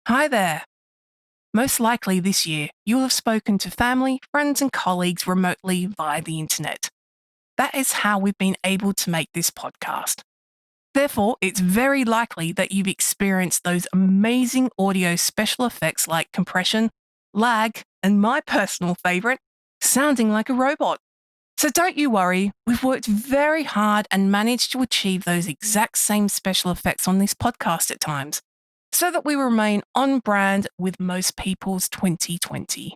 Hi there. Most likely this year, you'll have spoken to family, friends, and colleagues remotely via the internet. That is how we've been able to make this podcast. Therefore, it's very likely that you've experienced those amazing audio special effects like compression, lag, and my personal favourite, sounding like a robot. So don't you worry, we've worked very hard and managed to achieve those exact same special effects on this podcast at times, so that we remain on brand with most people's 2020.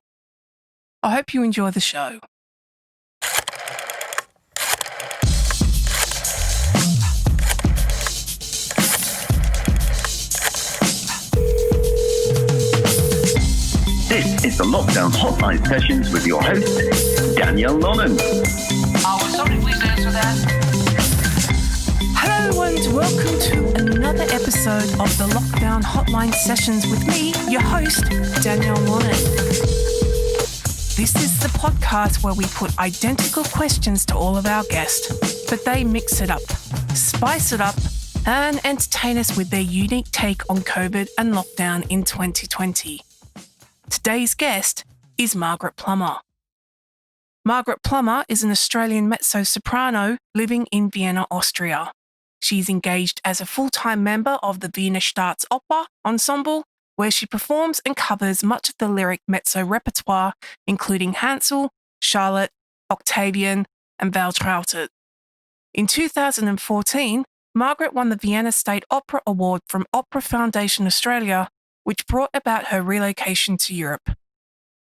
I hope you enjoy the show. This is the Lockdown Hotline Sessions with your host, Danielle Lonnon. Sorry, please answer that. Hello and welcome to another episode of the Lockdown Hotline Sessions with me, your host, Danielle Lonnon. This is the podcast where we put identical questions to all of our guests, but they mix it up, spice it up, and entertain us with their unique take on COVID and lockdown in 2020. Today's guest is Margaret Plummer. Margaret Plummer is an Australian mezzo soprano living in Vienna, Austria. She's engaged as a full-time member of the Vienna Opera ensemble, where she performs and covers much of the lyric mezzo repertoire, including Hansel, Charlotte, Octavian, and Waltraute. In 2014, Margaret won the Vienna State Opera Award from Opera Foundation Australia, which brought about her relocation to Europe.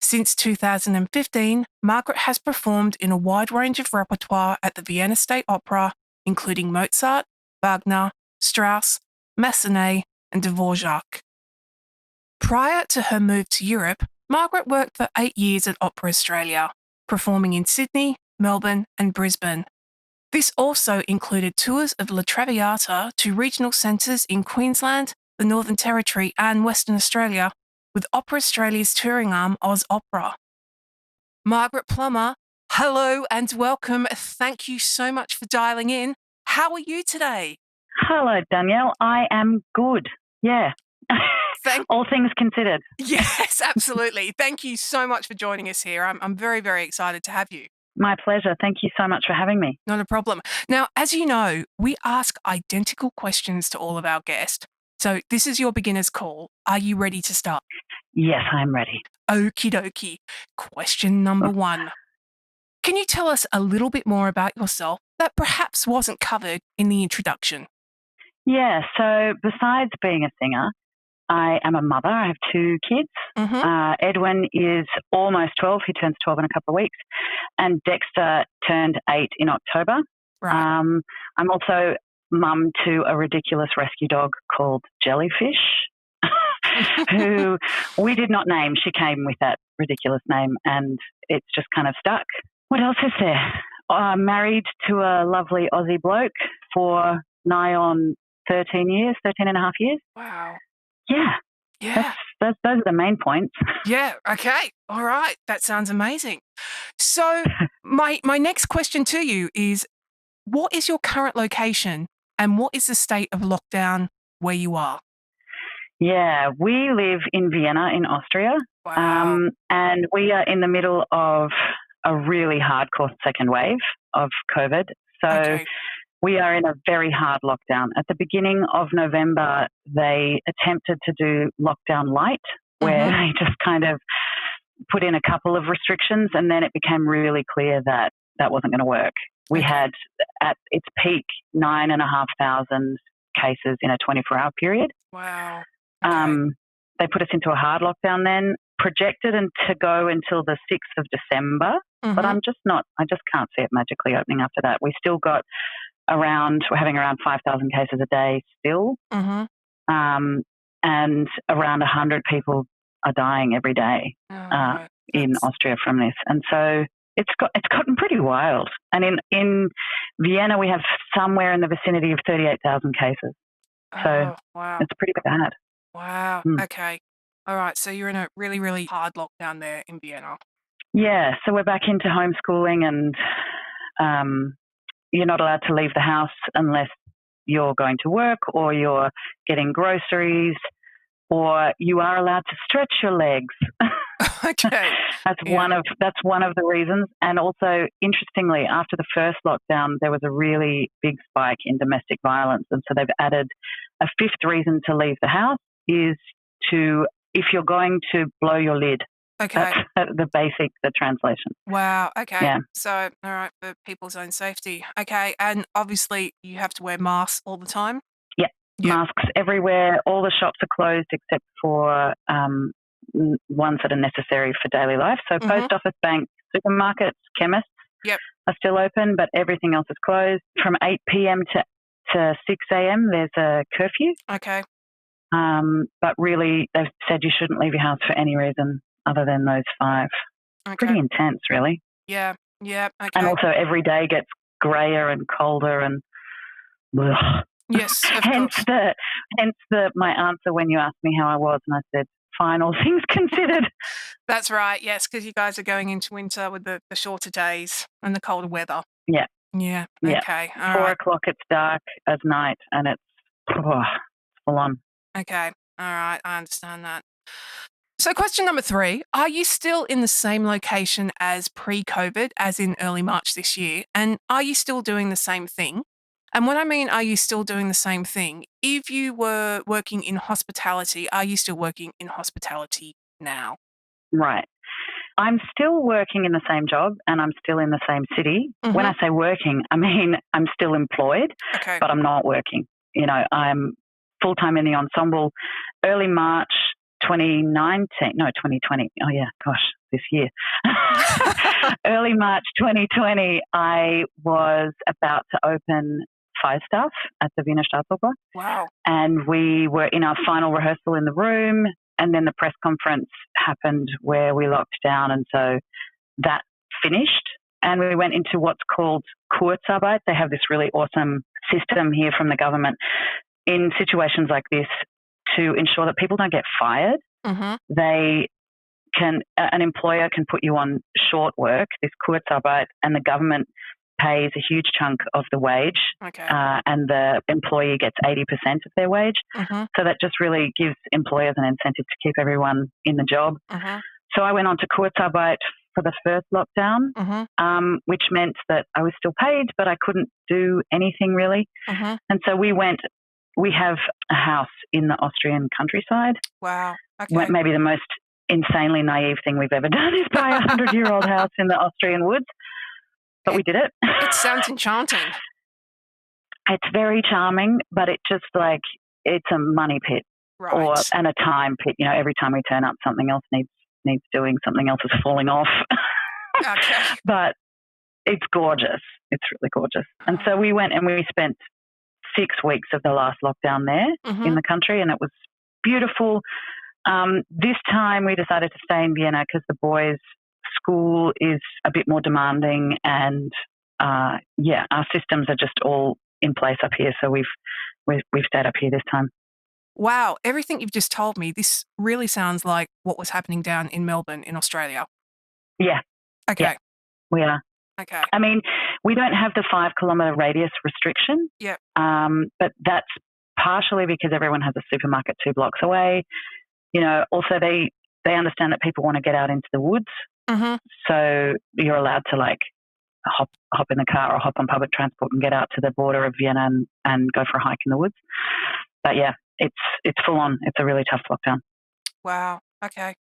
Since 2015, Margaret has performed in a wide range of repertoire at the Vienna State Opera, including Mozart, Wagner, Strauss, Massenet, and Dvorak. Prior to her move to Europe, Margaret worked for 8 years at Opera Australia, performing in Sydney, Melbourne, and Brisbane. This also included tours of La Traviata to regional centres in Queensland, the Northern Territory, and Western Australia, with Opera Australia's touring arm, Oz Opera. Margaret Plummer, hello and welcome. Thank you so much for dialing in. How are you today? Hello, Danielle. I am good. Yeah. All things considered. Yes, absolutely. Thank you so much for joining us here. I'm very, very excited to have you. My pleasure. Thank you so much for having me. Not a problem. Now, as you know, we ask identical questions to all of our guests. So this is your beginner's call. Are you ready to start? Yes, I'm ready. Okie dokie. Question number 1. Can you tell us a little bit more about yourself that perhaps wasn't covered in the introduction? Yeah, so besides being a singer, I am a mother. I have 2 kids. Edwin is almost 12. He turns 12 in a couple of weeks. And Dexter turned 8 in October. Right. I'm also mum to a ridiculous rescue dog called Jellyfish, who we did not name. She came with that ridiculous name and it's just kind of stuck. What else is there? I'm married to a lovely Aussie bloke for nigh on 13 and a half years. Wow. Yeah. Those are the main points. Yeah. Okay. All right. That sounds amazing. So my next question to you is, what is your current location and what is the state of lockdown where you are? Yeah, we live in Vienna in Austria. Wow. And we are in the middle of a really hardcore second wave of COVID. So we are in a very hard lockdown. At the beginning of November, they attempted to do lockdown light, where they just kind of put in a couple of restrictions, and then it became really clear that that wasn't going to work. We had, at its peak, 9,500 cases in a 24-hour period. Wow. They put us into a hard lockdown then, projected to go until the 6th of December, but I just can't see it magically opening after that. We still got we're having around 5,000 cases a day still, and around 100 people are dying every day in Austria from this. And so it's gotten pretty wild. And in Vienna, we have somewhere in the vicinity of 38,000 cases. So it's pretty bad. Wow. Okay. All right. So you're in a really, really hard lockdown there in Vienna. Yeah. So we're back into homeschooling, and you're not allowed to leave the house unless you're going to work or you're getting groceries. or you are allowed to stretch your legs. Okay. That's one of the reasons. And also, interestingly, after the first lockdown, there was a really big spike in domestic violence. And so they've added a fifth reason to leave the house is if you're going to blow your lid. Okay. That's the translation. Wow. Okay. Yeah. So, all right, for people's own safety. Okay. And obviously you have to wear masks all the time? Yeah. Masks everywhere. All the shops are closed except for ones that are necessary for daily life. So post office, banks, supermarkets, chemists are still open, but everything else is closed. From 8 p.m. to 6 a.m. there's a curfew. Okay. But really they've said you shouldn't leave your house for any reason other than those 5. Okay. Pretty intense, really. Yeah. Yeah. Okay. And also every day gets grayer and colder and ugh. Yes, of hence course. my answer when you asked me how I was, and I said, fine, all things considered. That's right, yes, because you guys are going into winter with the shorter days and the colder weather. Yeah. Yeah, Yeah. okay. All 4 right. o'clock, it's dark as night, and it's full on. Okay, all right, I understand that. So question number 3, are you still in the same location as pre-COVID, as in early March this year? And are you still doing the same thing? And when I mean, are you still doing the same thing? If you were working in hospitality, are you still working in hospitality now? Right. I'm still working in the same job and I'm still in the same city. When I say working, I mean I'm still employed, but I'm not working. You know, I'm full-time in the ensemble. Early March 2020. Oh, yeah, gosh, this year. Early March 2020, I was about to open Falstaff at the Vienna Staatsoper. Wow. And we were in our final rehearsal in the room, and then the press conference happened where we locked down, and so that finished. And we went into what's called Kurzarbeit. They have this really awesome system here from the government in situations like this to ensure that people don't get fired. An employer can put you on short work, this Kurzarbeit, and the government pays a huge chunk of the wage, and the employee gets 80% of their wage. So that just really gives employers an incentive to keep everyone in the job. So I went on to Kurzarbeit for the first lockdown, which meant that I was still paid, but I couldn't do anything really. And so we have a house in the Austrian countryside. Wow. Okay. Maybe the most insanely naive thing we've ever done is buy a 100-year-old house in the Austrian woods. But we did it. It sounds enchanting. It's very charming, but it's a money pit, and a time pit. You know, every time we turn up, something else needs doing. Something else is falling off. But it's gorgeous. It's really gorgeous. And so we went and we spent 6 weeks of the last lockdown there in the country, and it was beautiful. This time we decided to stay in Vienna because the boys' school is a bit more demanding, and our systems are just all in place up here. So we've stayed up here this time. Wow, everything you've just told me, this really sounds like what was happening down in Melbourne in Australia. Yeah. Okay. Yeah, we are. Okay. I mean, we don't have the 5-kilometre radius restriction. Yeah. But that's partially because everyone has a supermarket 2 blocks away. You know, also they understand that people want to get out into the woods. So you're allowed to hop in the car or hop on public transport and get out to the border of Vienna and go for a hike in the woods. But yeah, it's full on. It's a really tough lockdown. Wow. Okay.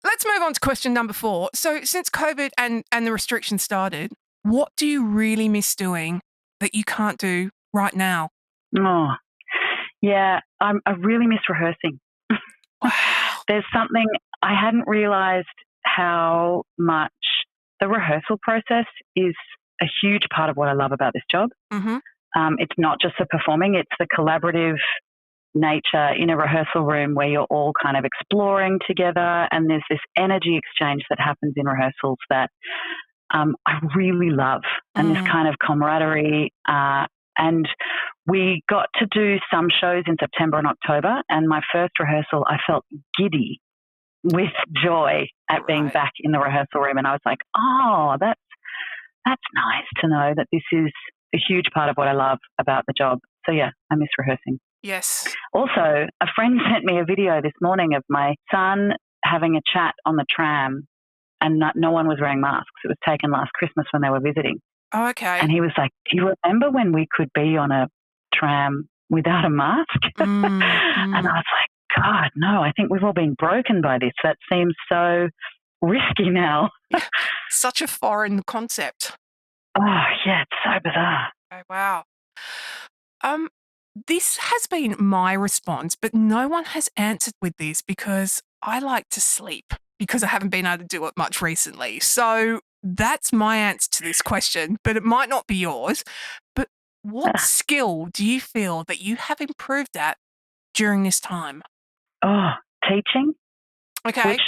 Let's move on to question number 4. So since COVID and the restrictions started, what do you really miss doing that you can't do right now? Oh, yeah, I really miss rehearsing. Wow. There's something I hadn't realised how much the rehearsal process is a huge part of what I love about this job. It's not just the performing, it's the collaborative nature in a rehearsal room where you're all kind of exploring together, and there's this energy exchange that happens in rehearsals that I really love, and this kind of camaraderie. And we got to do some shows in September and October, and my first rehearsal, I felt giddy with joy at being back in the rehearsal room. And I was like, oh, that's nice to know that this is a huge part of what I love about the job. So yeah, I miss rehearsing. Yes. Also, a friend sent me a video this morning of my son having a chat on the tram, and no one was wearing masks. It was taken last Christmas when they were visiting. Oh, okay. And he was like, do you remember when we could be on a tram without a mask? And I was like, God, no, I think we've all been broken by this. That seems so risky now. Such a foreign concept. Oh, yeah, it's so bizarre. Oh, wow. This has been my response, but no one has answered with this because I like to sleep because I haven't been able to do it much recently. So that's my answer to this question, but it might not be yours. But what skill do you feel that you have improved at during this time? Oh, teaching. Okay.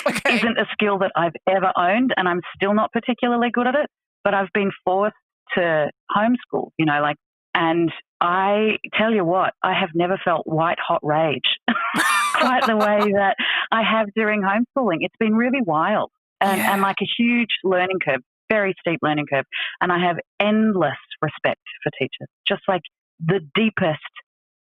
Which isn't a skill that I've ever owned, and I'm still not particularly good at it, but I've been forced to homeschool, and I tell you what, I have never felt white hot rage quite the way that I have during homeschooling. It's been really wild and like a huge learning curve, very steep learning curve. And I have endless respect for teachers, just like the deepest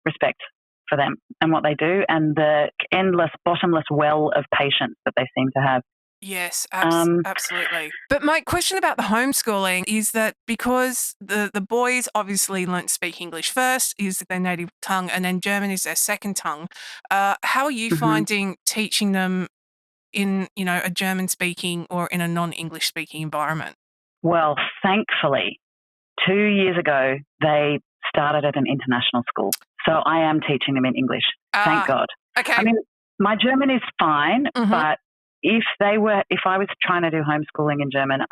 respect for them and what they do, and the endless, bottomless well of patience that they seem to have. Yes, absolutely. But my question about the homeschooling is that because the boys obviously learnt to speak English first, is their native tongue, and then German is their second tongue. How are you finding teaching them in, a German-speaking or in a non-English speaking environment? Well, thankfully, 2 years ago, they started at an international school. So I am teaching them in English. Thank God. Okay. I mean, my German is fine, but if I was trying to do homeschooling in German,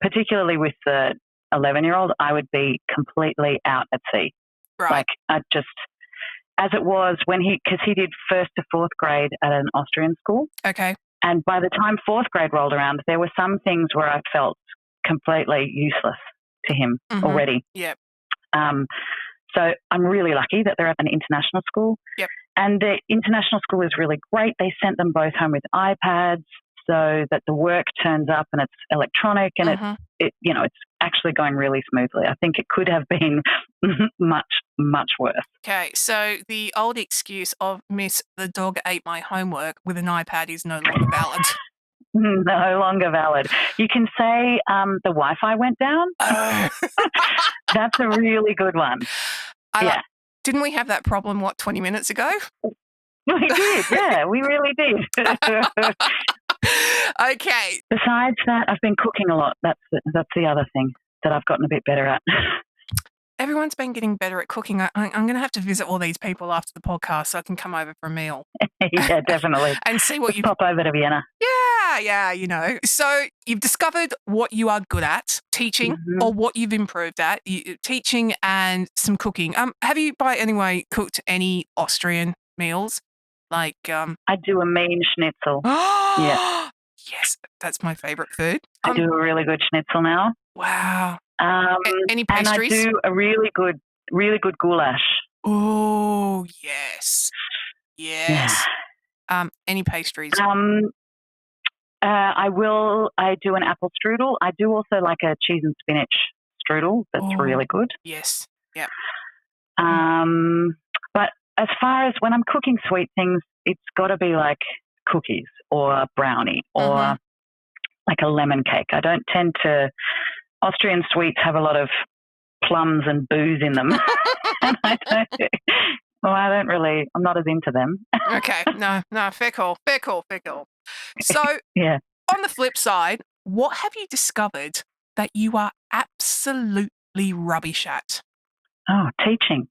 particularly with the 11-year-old, I would be completely out at sea. Right. Like as it was because he did 1st to 4th grade at an Austrian school. Okay. And by the time 4th grade rolled around, there were some things where I felt completely useless to him already. Yep. So I'm really lucky that they're at an international school. Yep. And the international school is really great. They sent them both home with iPads so that the work turns up and it's electronic and it's actually going really smoothly. I think it could have been much, much worse. Okay, so the old excuse of Miss, the dog ate my homework with an iPad is no longer valid. No longer valid. You can say the Wi-Fi went down. Oh. That's a really good one. Didn't we have that problem, 20 minutes ago? We did, yeah, we really did. Okay. Besides that, I've been cooking a lot. That's the other thing that I've gotten a bit better at. Everyone's been getting better at cooking. I'm going to have to visit all these people after the podcast so I can come over for a meal. Yeah, definitely. And see what you pop over to Vienna. Yeah. So you've discovered what you are good at, teaching, or what you've improved at, teaching and some cooking. Have you, by any way, cooked any Austrian meals? I do a mean schnitzel. Yeah. Yes, that's my favourite food. I do a really good schnitzel now. Wow. Any pastries? And I do a really good goulash. Oh, yes. Yeah. Any pastries? I do an apple strudel. I do also like a cheese and spinach strudel. That's really good. Yes. Yep. But as far as when I'm cooking sweet things, it's got to be like cookies or a brownie or like a lemon cake. I don't tend to. Austrian sweets have a lot of plums and booze in them. And I'm not as into them. Okay. No, fair call. So, on the flip side, what have you discovered that you are absolutely rubbish at? Oh, teaching.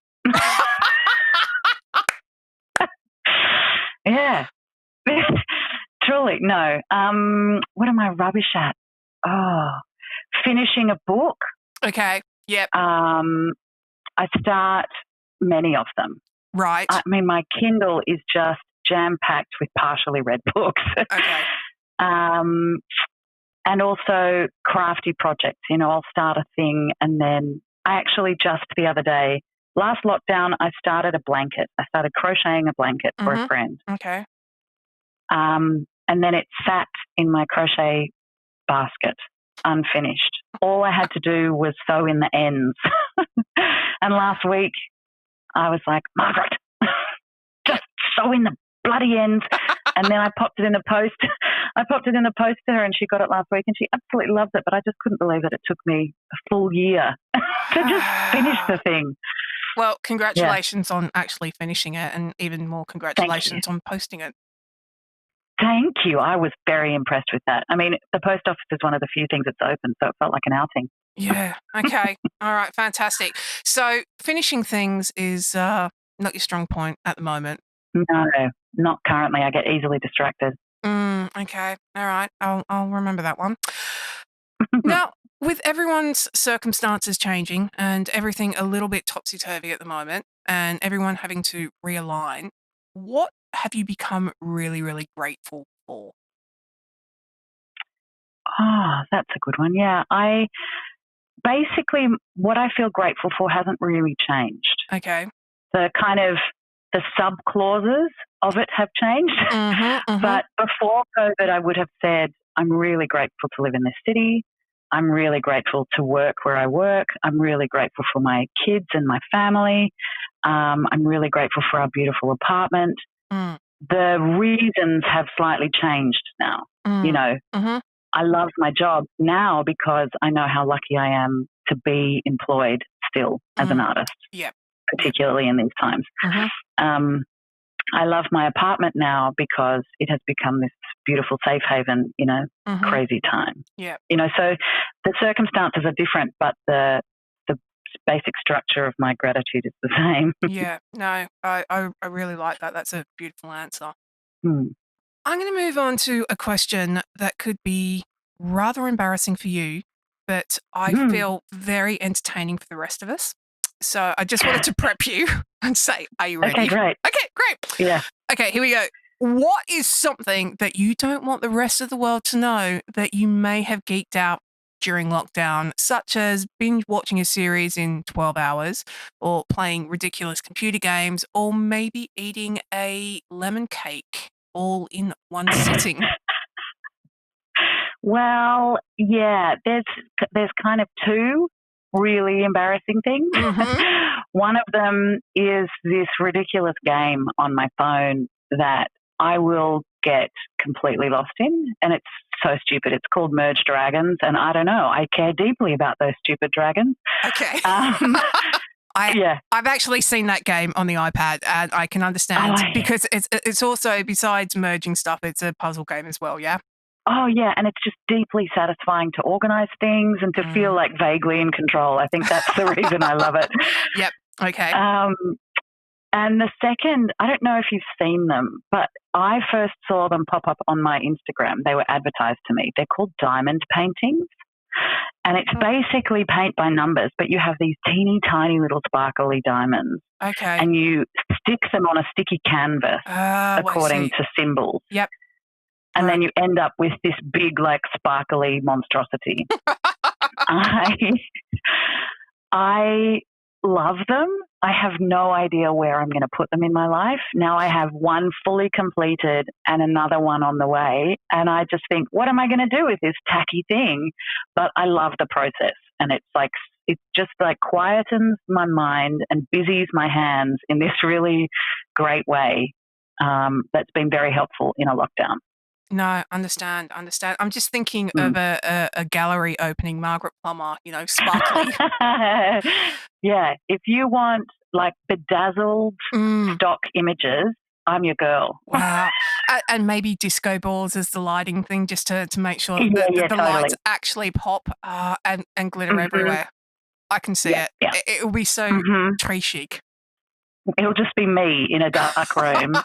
Yeah. Truly, no. What am I rubbish at? Oh, finishing a book. Okay. Yep. I start many of them. Right. I mean, my Kindle is just jam-packed with partially read books. Okay. And also crafty projects. I'll start a thing and then I actually just the other day, last lockdown, I started a blanket. I started crocheting a blanket for a friend. Okay. And then it sat in my crochet basket, unfinished. All I had to do was sew in the ends. And last week I was like, Margaret, just sew in the bloody ends. And then I popped it in the post. I popped it in the post to her, and she got it last week, and she absolutely loved it. But I just couldn't believe that it took me a full year to just finish the thing. Well, congratulations on actually finishing it, and even more congratulations on posting it. Thank you. I was very impressed with that. I mean, the post office is one of the few things that's open, so it felt like an outing. Yeah. Okay. All right. Fantastic. So finishing things is not your strong point at the moment. No, not currently. I get easily distracted. Okay. All right. I'll remember that one. Now, with everyone's circumstances changing and everything a little bit topsy-turvy at the moment and everyone having to realign, what have you become really, really grateful for? Oh, that's a good one. Yeah. Basically, what I feel grateful for hasn't really changed. Okay. The sub-clauses of it have changed. But before COVID, I would have said, I'm really grateful to live in this city. I'm really grateful to work where I work. I'm really grateful for my kids and my family. I'm really grateful for our beautiful apartment. The reasons have slightly changed now. You know, I love my job now because I know how lucky I am to be employed still as an artist, particularly in these times. I love my apartment now because it has become this beautiful safe haven in a crazy time. Yeah. You know, so the circumstances are different, but the basic structure of my gratitude is the same. Yeah. No, I really like that. That's a beautiful answer. I'm going to move on to a question that could be rather embarrassing for you, but I feel very entertaining for the rest of us. So I just wanted to prep you and say, are you ready? Okay, great. Okay, great. Yeah. Okay, here we go. What is something that you don't want the rest of the world to know that you may have geeked out during lockdown, such as binge watching a series in 12 hours or playing ridiculous computer games or maybe eating a lemon cake all in one sitting? Well, yeah, there's kind of two really embarrassing things. One of them is this ridiculous game on my phone that I will get completely lost in, and it's so stupid. It's called Merge Dragons, and I don't know. I care deeply about those stupid dragons. Okay. I've actually seen that game on the iPad, and I can understand because it's also, besides merging stuff, it's a puzzle game as well, yeah? Oh, yeah, and it's just deeply satisfying to organise things and to feel like vaguely in control. I think that's the reason I love it. Yep, okay. And the second, I don't know if you've seen them, but I first saw them pop up on my Instagram. They were advertised to me. They're called diamond paintings. And it's basically paint by numbers, but you have these teeny tiny little sparkly diamonds. Okay. And you stick them on a sticky canvas according to symbols. Yep. And then you end up with this big, like, sparkly monstrosity. I love them. I have no idea where I'm going to put them in my life. Now I have one fully completed and another one on the way. And I just think, what am I going to do with this tacky thing? But I love the process. And it just like quietens my mind and busies my hands in this really great way that's been very helpful in a lockdown. No, understand. I'm just thinking of a gallery opening, Margaret Plummer, sparkly. Yeah, if you want like bedazzled stock images, I'm your girl. Wow. And maybe disco balls as the lighting thing, just to make sure that the totally. lights actually pop and glitter everywhere. I can see it. Yeah. It will be so tree chic. It'll just be me in a dark room.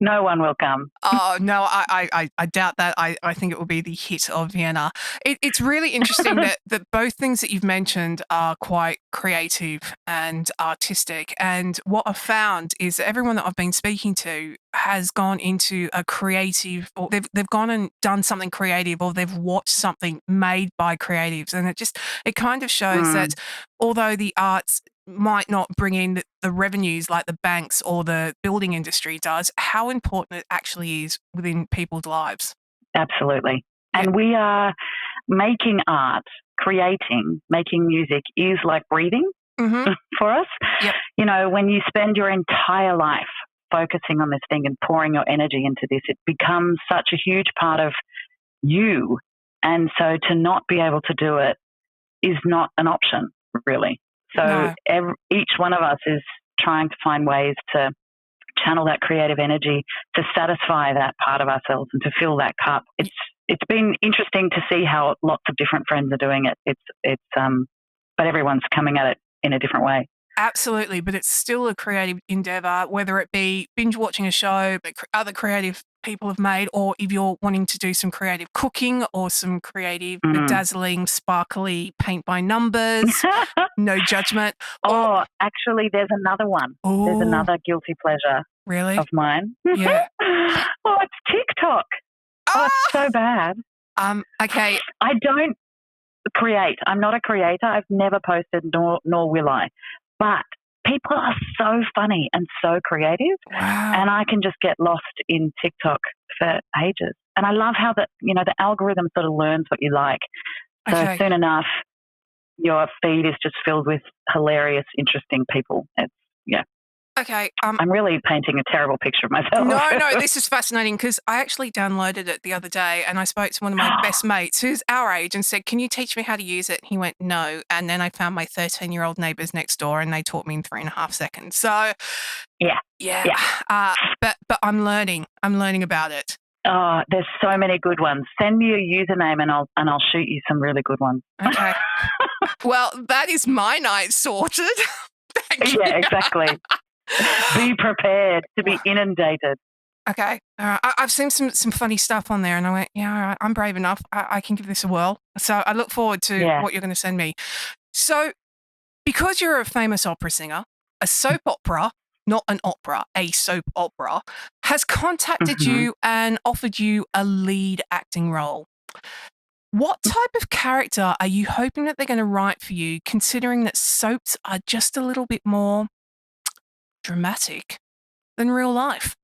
No one will come. Oh, no, I doubt that. I think it will be the hit of Vienna. It's really interesting that both things that you've mentioned are quite creative and artistic. And what I've found is that everyone that I've been speaking to has gone into a creative, or they've gone and done something creative, or they've watched something made by creatives. And it kind of shows that although the arts might not bring in the revenues like the banks or the building industry does, how important it actually is within people's lives. Absolutely. And we are making art, making music is like breathing. for us. Yep. You know, when you spend your entire life focusing on this thing and pouring your energy into this, it becomes such a huge part of you. And so to not be able to do it is not an option, really. So each one of us is trying to find ways to channel that creative energy to satisfy that part of ourselves and to fill that cup. It's been interesting to see how lots of different friends are doing it. But everyone's coming at it in a different way. Absolutely, but it's still a creative endeavor, whether it be binge watching a show that other creative people have made, or if you're wanting to do some creative cooking or some creative, bedazzling, sparkly paint by numbers, no judgment. Actually, there's another one. Ooh. There's another guilty pleasure of mine. Yeah. It's TikTok. It's so bad. Okay. I don't create. I'm not a creator. I've never posted, nor will I. But people are so funny and so creative. Wow. And I can just get lost in TikTok for ages. And I love how the algorithm sort of learns what you like. So soon enough, your feed is just filled with hilarious, interesting people. Okay. I'm really painting a terrible picture of myself. No, this is fascinating because I actually downloaded it the other day and I spoke to one of my best mates who's our age and said, "Can you teach me how to use it?" He went, "No." And then I found my 13-year-old neighbours next door and they taught me in 3.5 seconds. So, yeah. But I'm learning. I'm learning about it. Oh, there's so many good ones. Send me your username and I'll shoot you some really good ones. Okay. Well, that is my night sorted. Thank you. Yeah, exactly. Be prepared to be inundated. Okay. I've seen some funny stuff on there and I went, yeah, all right, I'm brave enough. I can give this a whirl. So I look forward to what you're going to send me. So because you're a famous opera singer, a soap opera, not an opera, a soap opera, has contacted you and offered you a lead acting role. What type of character are you hoping that they're going to write for you, considering that soaps are just a little bit more dramatic than real life?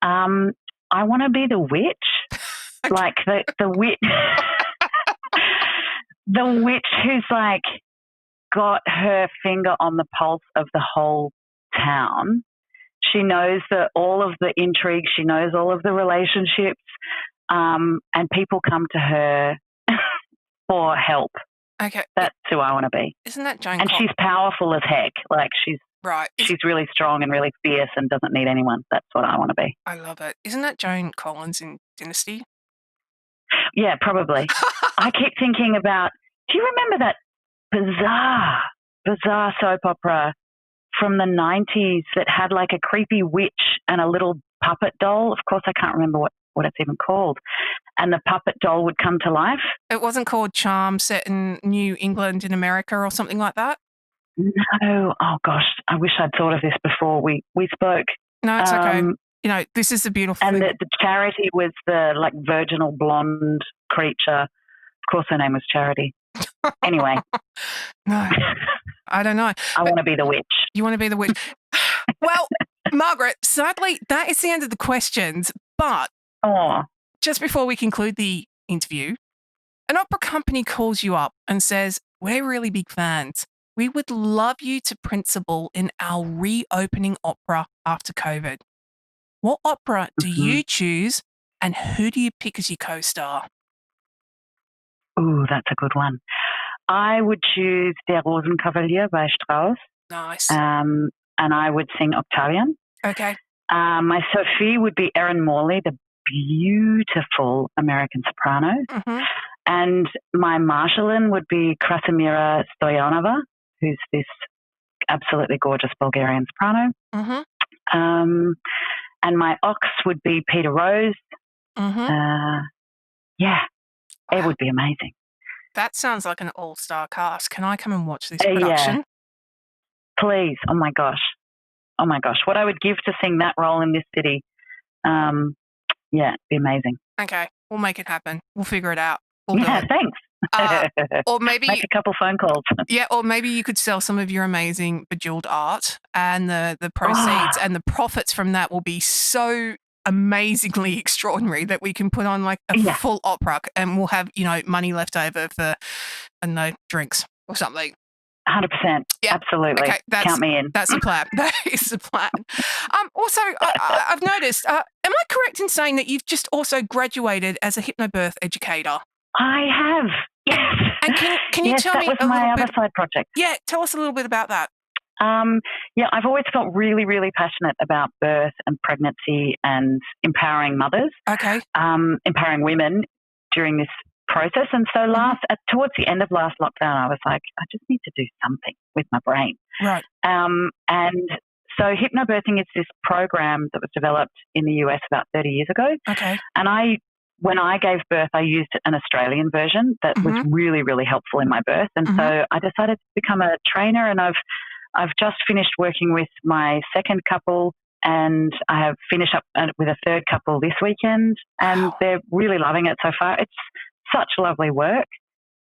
I want to be the witch, like the witch, the witch who's like got her finger on the pulse of the whole town. She knows all of the intrigue. She knows all of the relationships, and people come to her for help. Okay, that's who I want to be. Isn't that Joan? And she's powerful as heck. Like she's really strong and really fierce and doesn't need anyone. That's what I want to be. I love it. Isn't that Joan Collins in Dynasty? Yeah, probably. I keep thinking about, do you remember that bizarre soap opera from the 90s that had like a creepy witch and a little puppet doll? Of course, I can't remember what it's even called. And the puppet doll would come to life. It wasn't called Charm, set in New England in America or something like that? No. Oh, gosh. I wish I'd thought of this before we spoke. No, it's okay. You know, this is the beautiful thing. And the Charity was the like virginal blonde creature. Of course, her name was Charity. Anyway. No, I don't know. I want to be the witch. You want to be the witch? Well, Margaret, sadly, that is the end of the questions. But just before we conclude the interview, an opera company calls you up and says, "We're really big fans. We would love you to principal in our reopening opera after COVID." What opera do you choose and who do you pick as your co-star? Ooh, that's a good one. I would choose Der Rosenkavalier by Strauss. Nice. And I would sing Octavian. Okay. My Sophie would be Erin Morley, the beautiful American soprano. And my Marshallin would be Krasimira Stoyanova, who's this absolutely gorgeous Bulgarian soprano. And my Ox would be Peter Rose. It would be amazing. That sounds like an all-star cast. Can I come and watch this production? Yeah. Please. Oh, my gosh. What I would give to sing that role in this city. It'd be amazing. Okay. We'll make it happen. We'll figure it out. We'll do it. Thanks. Or maybe make a couple phone calls. Yeah, or maybe you could sell some of your amazing bejeweled art, and the proceeds and the profits from that will be so amazingly extraordinary that we can put on like a full opera, and we'll have money left over for, I don't know, drinks or something. 100%. Yeah. Absolutely. Okay, Count me in. That's the plan. That is the plan. Also, I've noticed, am I correct in saying that you've just also graduated as a hypnobirth educator? I have. Yes. And can you tell me that was my other side project. Yeah, tell us a little bit about that. I've always felt really, really passionate about birth and pregnancy and empowering mothers. Okay. Empowering women during this process. And so towards the end of last lockdown, I was like, I just need to do something with my brain. Right. And so hypnobirthing is this program that was developed in the US about 30 years ago. Okay. And when I gave birth, I used an Australian version that was really, really helpful in my birth. And so I decided to become a trainer, and I've just finished working with my second couple, and I have finished up with a third couple this weekend, and they're really loving it so far. It's such lovely work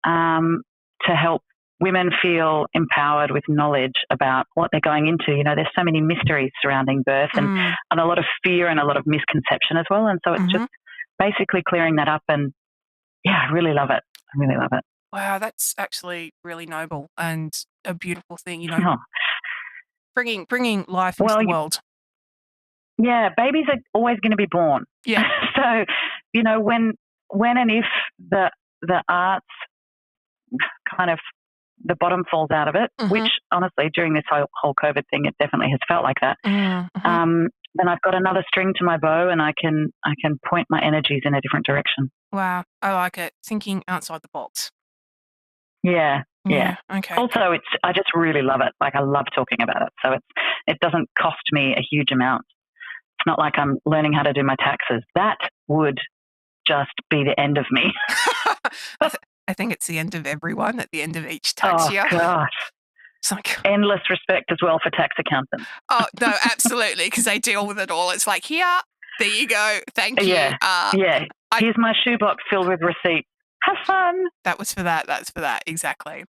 to help women feel empowered with knowledge about what they're going into. You know, there's so many mysteries surrounding birth and a lot of fear and a lot of misconception as well. And so it's just basically clearing that up, and I really love it. I really love it. Wow, that's actually really noble and a beautiful thing, you know, bringing life into the world. Yeah, babies are always going to be born. Yeah. So, you know, when and if the arts kind of the bottom falls out of it, which honestly during this whole COVID thing, it definitely has felt like that. Then I've got another string to my bow, and I can point my energies in a different direction. Wow, I like it. Thinking outside the box. Yeah. Okay. Also, I just really love it. Like, I love talking about it. So it doesn't cost me a huge amount. It's not like I'm learning how to do my taxes. That would just be the end of me. I think it's the end of everyone at the end of each tax year. Oh, gosh. It's like endless respect as well for tax accountants. Oh, no, absolutely, because they deal with it all. It's like, there you go. Thank you. Here's my shoebox filled with receipts. Have fun. That was for that. That's for that. Exactly.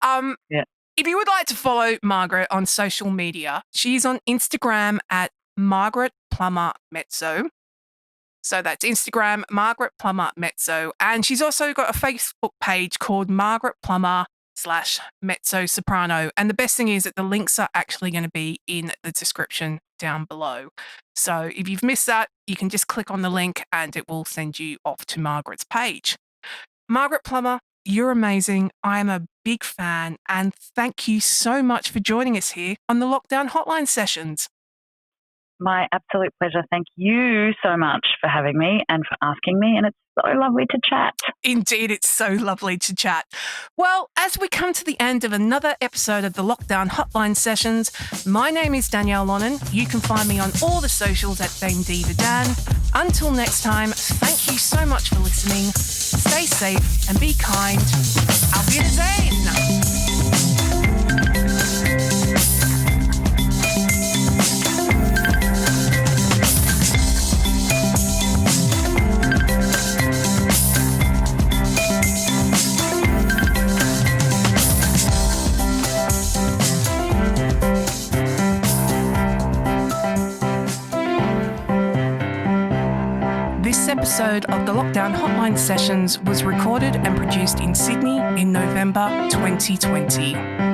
If you would like to follow Margaret on social media, she's on Instagram at Margaret Plummer Mezzo. So that's Instagram, Margaret Plummer Mezzo. And she's also got a Facebook page called Margaret Plummer /Mezzo Soprano. And the best thing is that the links are actually going to be in the description down below. So if you've missed that, you can just click on the link and it will send you off to Margaret's page. Margaret Plummer, you're amazing. I am a big fan. And thank you so much for joining us here on the Lockdown Hotline Sessions. My absolute pleasure. Thank you so much for having me and for asking me. And it's so lovely to chat. Indeed, it's so lovely to chat. Well, as we come to the end of another episode of the Lockdown Hotline Sessions, my name is Danielle Lonnon. You can find me on all the socials at DameDivaDan. Until next time, thank you so much for listening. Stay safe and be kind. Auf Wiedersehen. This episode of the Lockdown Hotline Sessions was recorded and produced in Sydney in November 2020.